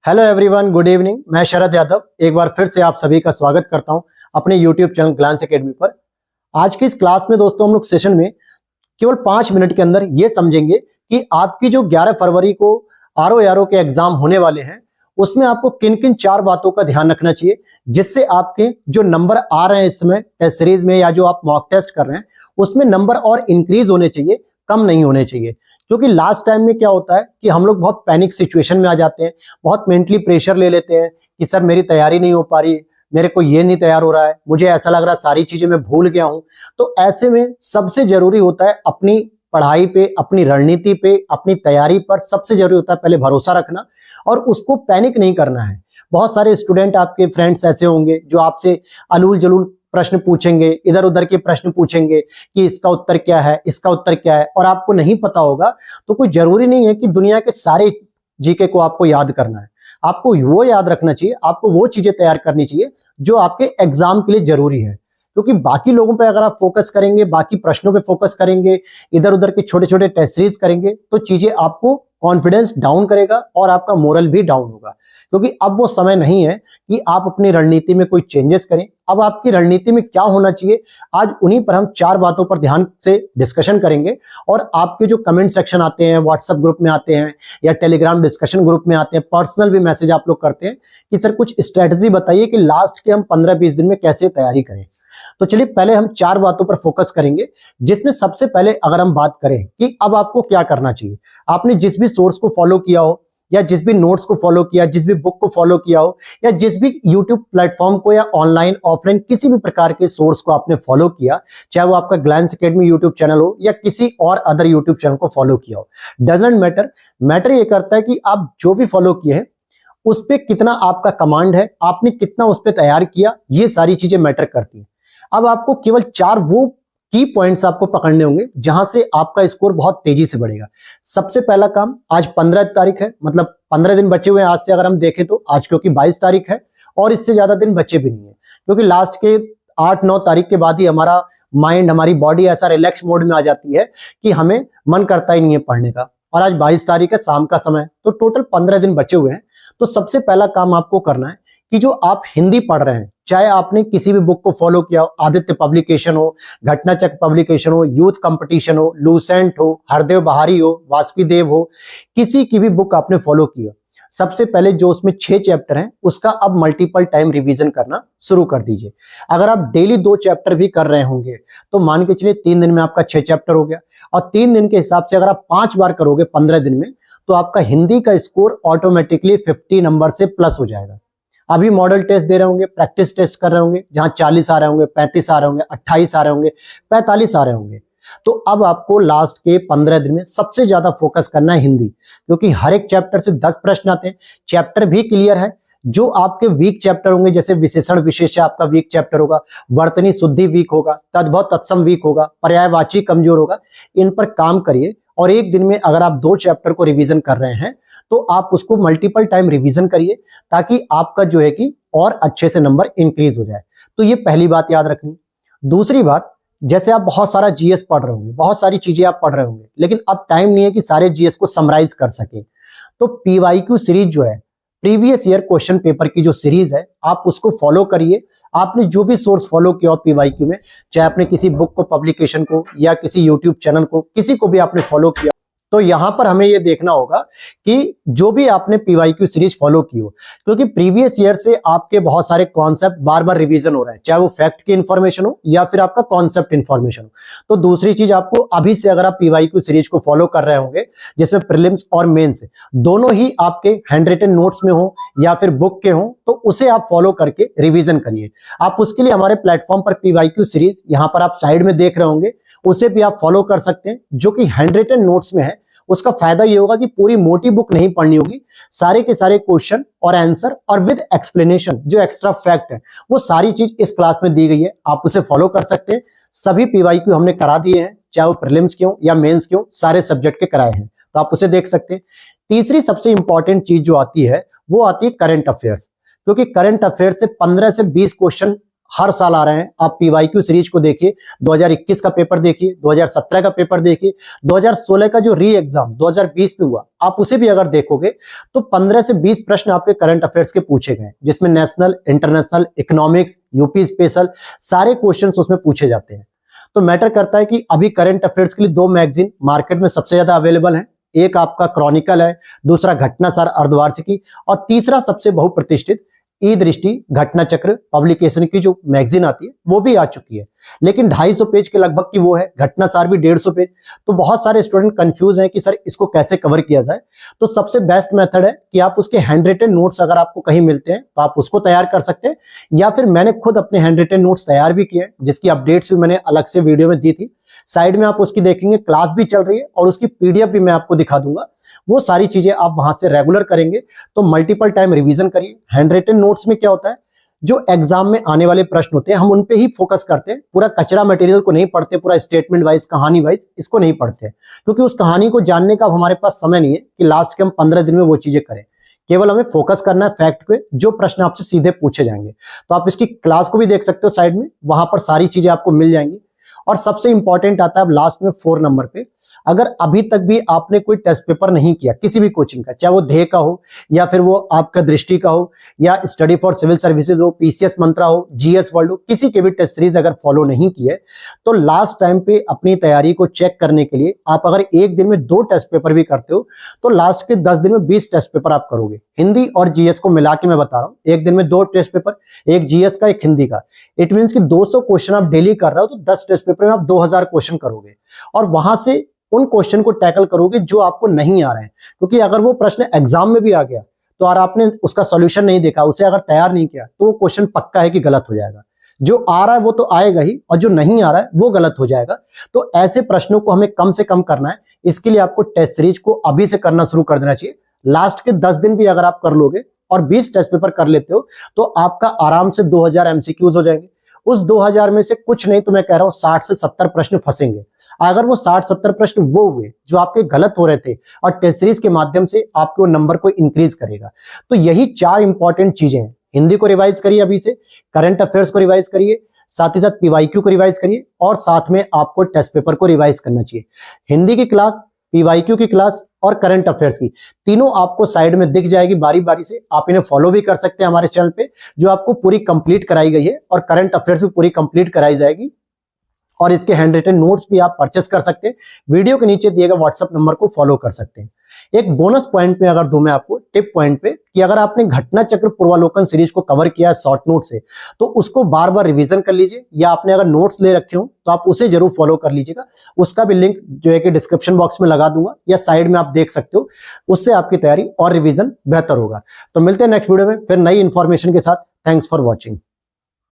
Hello everyone, good evening. मैं शरद यादव एक बार फिर से आप सभी का स्वागत करता हूं अपने यूट्यूब चैनल ग्लैंस एकेडमी पर। आज की इस क्लास में दोस्तों हम लोग सेशन में केवल 5 मिनट के अंदर ये समझेंगे कि आपकी जो 11 फरवरी को आरओ के एग्जाम होने वाले हैं उसमें आपको किन किन 4 बातों का ध्यान रखना चाहिए, जिससे आपके जो नंबर आ रहे हैं इस समय टेस्ट सीरीज में या जो आप मॉक टेस्ट कर रहे हैं उसमें नंबर और इंक्रीज होने चाहिए, कम नहीं होने चाहिए। क्योंकि लास्ट टाइम में क्या होता है कि हम लोग बहुत पैनिक सिचुएशन में आ जाते हैं, बहुत मेंटली प्रेशर ले लेते हैं कि सर मेरी तैयारी नहीं हो पा रही, मेरे को ये नहीं तैयार हो रहा है, मुझे ऐसा लग रहा है सारी चीजें मैं भूल गया हूं। तो ऐसे में सबसे जरूरी होता है अपनी पढ़ाई पे, अपनी रणनीति पे, अपनी तैयारी पर सबसे जरूरी होता है पहले भरोसा रखना और उसको पैनिक नहीं करना है। बहुत सारे स्टूडेंट आपके फ्रेंड्स ऐसे होंगे जो आपसे अलूल जलूल प्रश्न पूछेंगे, इधर उधर के प्रश्न पूछेंगे कि इसका उत्तर क्या है, इसका उत्तर क्या है, और आपको नहीं पता होगा। तो कोई जरूरी नहीं है कि दुनिया के सारे जीके को आपको याद करना है। आपको वो याद रखना चाहिए, आपको वो चीजें तैयार करनी चाहिए जो आपके एग्जाम के लिए जरूरी है। क्योंकि बाकी लोगों पे अगर आप फोकस करेंगे, बाकी प्रश्नों पे फोकस करेंगे, इधर उधर के छोटे छोटे टेस्ट सीरीज करेंगे तो चीजें आपको कॉन्फिडेंस डाउन करेगा और आपका मोरल भी डाउन होगा। क्योंकि अब वो समय नहीं है कि आप अपनी रणनीति में कोई चेंजेस करें। अब आपकी रणनीति में क्या होना चाहिए, आज उन्हीं पर हम 4 बातों पर ध्यान से डिस्कशन करेंगे। और आपके जो कमेंट सेक्शन आते हैं, व्हाट्सएप ग्रुप में आते हैं या टेलीग्राम डिस्कशन ग्रुप में आते हैं, पर्सनल भी मैसेज आप लोग करते हैं कि सर कुछ स्ट्रेटजी बताइए कि लास्ट के हम 15-20 दिन में कैसे तैयारी करें। तो चलिए पहले हम 4 बातों पर फोकस करेंगे, जिसमें सबसे पहले अगर हम बात करें कि अब आपको क्या करना चाहिए। आपने जिस भी सोर्स को फॉलो किया हो या जिस भी नोट्स को फॉलो किया, जिस भी बुक को फॉलो किया हो या जिस भी यूट्यूब प्लेटफॉर्म को या ऑनलाइन ऑफलाइन किसी भी प्रकार के सोर्स को आपने फॉलो किया, चाहे वो आपका ग्लैंस एकेडमी यूट्यूब चैनल हो या किसी और अदर यूट्यूब चैनल को फॉलो किया हो, डजंट मैटर। मैटर ये करता है कि आप जो भी फॉलो किए हैं उस पर कितना आपका कमांड है, आपने कितना उस पर तैयार किया, ये सारी चीजें मैटर करती हैं। अब आपको केवल 4 वो की पॉइंट्स आपको पकड़ने होंगे जहां से आपका स्कोर बहुत तेजी से बढ़ेगा। सबसे पहला काम, आज 15 तारीख है, मतलब 15 दिन बचे हुए हैं आज से अगर हम देखें तो, आज क्योंकि 22 तारीख है और इससे ज्यादा दिन बचे भी नहीं है, क्योंकि लास्ट के 8-9 तारीख के बाद ही हमारा माइंड, हमारी बॉडी ऐसा रिलैक्स मोड में आ जाती है कि हमें मन करता ही नहीं है पढ़ने का। और आज 22 तारीख है, शाम का समय, तो टोटल 15 दिन बचे हुए हैं। तो सबसे पहला काम आपको करना है कि जो आप हिंदी पढ़ रहे हैं, चाहे आपने किसी भी बुक को फॉलो किया हो, आदित्य पब्लिकेशन हो, घटनाचक्र पब्लिकेशन हो, यूथ कंपटीशन हो, लूसेंट हो, हरदेव बहारी हो, वासुदेव हो, किसी की भी बुक आपने फॉलो किया, सबसे पहले जो उसमें 6 चैप्टर हैं उसका अब मल्टीपल टाइम रिवीजन करना शुरू कर दीजिए। अगर आप डेली 2 चैप्टर भी कर रहे होंगे तो मान के चलिए 3 दिन में आपका 6 चैप्टर हो गया, और 3 दिन के हिसाब से अगर आप 5 बार करोगे 15 दिन में तो आपका हिंदी का स्कोर ऑटोमेटिकली 50 नंबर से प्लस हो जाएगा। अभी मॉडल टेस्ट दे रहे होंगे, प्रैक्टिस टेस्ट कर रहे होंगे, जहां 40 आ रहे होंगे, 35 आ रहे होंगे, 28 आ रहे होंगे, 45 आ रहे होंगे। तो अब आपको लास्ट के 15 दिन में सबसे ज्यादा फोकस करना है हिंदी, क्योंकि हर एक चैप्टर से 10 प्रश्न आते हैं। चैप्टर भी क्लियर है, जो आपके वीक चैप्टर होंगे, जैसे विशेषण विशेष्य आपका वीक चैप्टर होगा, वर्तनी शुद्धि वीक होगा, तद्भव तत्सम वीक होगा, पर्यायवाची कमजोर होगा, इन पर काम करिए। और एक दिन में अगर आप 2 चैप्टर को रिवीजन कर रहे हैं तो आप उसको मल्टीपल टाइम रिवीजन करिए, ताकि आपका जो है कि और अच्छे से नंबर इंक्रीज हो जाए। तो ये पहली बात याद रखनी। दूसरी बात, जैसे आप बहुत सारा जीएस पढ़ रहे होंगे, बहुत सारी चीजें आप पढ़ रहे होंगे, लेकिन अब टाइम नहीं है कि सारे जीएस को समराइज कर सके, तो पीवाईक्यू सीरीज जो है, प्रीवियस ईयर क्वेश्चन पेपर की जो सीरीज है, आप उसको फॉलो करिए। आपने जो भी सोर्स फॉलो किया हो पीवाईक्यू में, चाहे आपने किसी बुक को, पब्लिकेशन को, या किसी यूट्यूब चैनल को, किसी को भी आपने फॉलो किया, तो यहां पर हमें यह देखना होगा कि जो भी आपने पीवाईक्यू सीरीज फॉलो की हो, क्योंकि प्रीवियस ईयर से आपके बहुत सारे कॉन्सेप्ट बार बार रिवीजन हो रहे हैं, चाहे वो फैक्ट की इंफॉर्मेशन हो या फिर आपका कॉन्सेप्ट इंफॉर्मेशन हो। तो दूसरी चीज, आपको अभी से अगर आप पीवाईक्यू सीरीज को फॉलो कर रहे होंगे, जिसमें प्रीलिम्स और मेंस दोनों ही आपके हैंड रिटन नोट्स में हो या फिर बुक के हो, तो उसे आप फॉलो करके रिवीजन करिए। आप उसके लिए हमारे प्लेटफॉर्म पर पीवाईक्यू सीरीज, यहां पर आप साइड में देख रहे होंगे, उसे भी आप फॉलो कर सकते हैं, जो कि हैंड रिटन नोट्स में है। उसका फायदा ये होगा कि पूरी मोटी बुक नहीं पढ़नी होगी, सारे के सारे क्वेश्चन और आंसर और विद एक्सप्लेनेशन, जो एक्स्ट्रा फैक्ट है, वो सारी चीज इस क्लास में दी गई है, आप उसे फॉलो कर सकते हैं। सभी पीवाईक्यू हमने करा दिए हैं, चाहे वो प्रीलिम्स के हो या मेंस के हो, सारे सब्जेक्ट के कराए हैं, तो आप उसे देख सकते हैं। तीसरी सबसे इंपॉर्टेंट चीज जो आती है वो आती है करंट अफेयर्स, क्योंकि करंट अफेयर से 15 से 20 क्वेश्चन हर साल आ रहे हैं। आप पीवाईक्यू सीरीज को देखिए, 2021 का पेपर देखिए, 2017 का पेपर देखिए, 2016 का जो री एग्जाम 2020 में हुआ आप उसे भी अगर देखोगे तो 15 से 20 प्रश्न आपके करंट अफेयर्स के पूछे गए, जिसमें national, international, economics, UP special सारे क्वेश्चंस उसमें पूछे जाते हैं। तो मैटर करता है कि अभी करंट अफेयर्स के लिए 2 मैगजीन मार्केट में सबसे ज्यादा अवेलेबल है। एक आपका क्रॉनिकल है, दूसरा घटनासार अर्धवार्षिकी, और तीसरा सबसे बहुप्रतिष्ठित ई दृष्टि घटना चक्र पब्लिकेशन की जो मैगजीन आती है वो भी आ चुकी है, लेकिन 250 पेज के लगभग की वो है। घटनासार भी 150 पेज। तो बहुत सारे स्टूडेंट कंफ्यूज हैं कि सर इसको कैसे कवर किया जाए। तो सबसे बेस्ट मेथड है कि आप उसके हैंड रिटन नोट्स अगर आपको कहीं मिलते हैं तो आप उसको तैयार कर सकते हैं, या फिर मैंने खुद अपने हैंड रिटन नोट्स तैयार भी किए हैं, जिसकी अपडेट्स भी मैंने अलग से वीडियो में दी थी। साइड में आप उसकी देखेंगे, क्लास भी चल रही है और उसकी पीडीएफ भी मैं आपको दिखा दूंगा। वो सारी चीजें आप वहां से रेगुलर करेंगे तो मल्टीपल टाइम रिवीजन करिए। हैंड रिटन नोट्स में क्या होता है, जो एग्जाम में आने वाले प्रश्न होते हैं हम उन पे ही फोकस करते हैं, पूरा कचरा मटेरियल को नहीं पढ़ते, पूरा स्टेटमेंट वाइज, कहानी वाइज इसको नहीं पढ़ते, क्योंकि उस कहानी को जानने का हमारे पास समय नहीं है कि लास्ट के हम 15 दिन में वो चीजें करें। केवल हमें फोकस करना है फैक्ट पे, जो प्रश्न आपसे सीधे पूछे जाएंगे। तो आप इसकी क्लास को भी देख सकते हो साइड में, वहां पर सारी चीजें आपको मिल जाएंगी। और सबसे इंपॉर्टेंट आता है लास्ट में 4 नंबर पे, अगर अभी तक भी आपने कोई टेस्ट पेपर नहीं किया किसी भी कोचिंग का, चाहे वो ध्येय का हो या फिर वो आपका दृष्टि का हो या स्टडी फॉर सिविल सर्विसेज हो, पीसीएस मंत्रा हो, जीएस वर्ल्ड हो, किसी के भी टेस्ट सीरीज अगर फॉलो नहीं किए तो लास्ट टाइम पे अपनी तैयारी को चेक करने के लिए आप अगर एक दिन में 2 टेस्ट पेपर भी करते हो तो लास्ट के 10 दिन में 20 टेस्ट पेपर आप करोगे। हिंदी और जीएस को मिला के मैं बता रहा हूं, एक दिन में 2 टेस्ट पेपर, एक जीएस का एक हिंदी का। इट मीन्स कि 200 क्वेश्चन आप डेली कर रहे हो तो 10 टेस्ट पेपर में आप 2000 क्वेश्चन करोगे, और वहां से उन क्वेश्चन को टैकल करोगे जो आपको नहीं आ रहे हैं। क्योंकि अगर वो प्रश्न एग्जाम में भी आ गया तो और आपने उसका सॉल्यूशन नहीं देखा, उसे अगर तैयार नहीं किया, तो वो क्वेश्चन पक्का है कि गलत हो जाएगा। जो आ रहा है वो तो आएगा ही, और जो नहीं आ रहा है वो गलत हो जाएगा। तो ऐसे प्रश्नों को हमें कम से कम करना है। इसके लिए आपको टेस्ट सीरीज को अभी से करना शुरू कर देना चाहिए। लास्ट के 10 दिन भी अगर आप कर लोगे और 20 टेस्ट पेपर कर लेते हो तो आपका आराम से 2000 एमसीक्यूज हो जाएंगे। उस 2000 में से कुछ नहीं तो मैं कह रहा हूं 60 से 70 प्रश्न फंसेंगे। अगर वो 60-70 प्रश्न वो हुए जो आपके गलत हो रहे थे, और टेस्ट सीरीज के माध्यम से आपके वो नंबर को इंक्रीज करेगा। तो यही 4 इंपॉर्टेंट चीजें हैं। हिंदी को रिवाइज करिए अभी से, करंट अफेयर्स को रिवाइज करिए, साथ ही साथ पीवाईक्यू को रिवाइज करिए, और साथ में आपको टेस्ट पेपर को रिवाइज करना चाहिए। हिंदी की क्लास, पीवाईक्यू की क्लास और करंट अफेयर्स की, तीनों आपको साइड में दिख जाएगी बारी बारी से। आप इन्हें फॉलो भी कर सकते हैं हमारे चैनल पे, जो आपको पूरी कंप्लीट कराई गई है, और करंट अफेयर्स भी पूरी कंप्लीट कराई जाएगी। और इसके हैंड रिटन नोट्स भी आप परचेस कर सकते हैं। वीडियो के नीचे दिए गए व्हाट्सएप नंबर को फॉलो कर सकते हैं। एक बोनस पॉइंट में अगर दूं मैं आपको, टिप पॉइंट पे, कि अगर आपने घटना चक्र पूर्वालोकन सीरीज को कवर किया है शॉर्ट नोट से, तो उसको बार बार रिवीजन कर लीजिए, या आपने अगर नोट्स ले रखे हो तो आप उसे जरूर फॉलो कर लीजिएगा। उसका भी लिंक जो है कि डिस्क्रिप्शन बॉक्स में लगा दूंगा, या साइड में आप देख सकते हो। उससे आपकी तैयारी और रिवीजन बेहतर होगा। तो मिलते हैं नेक्स्ट वीडियो में फिर नई इंफॉर्मेशन के साथ। Thanks for watching.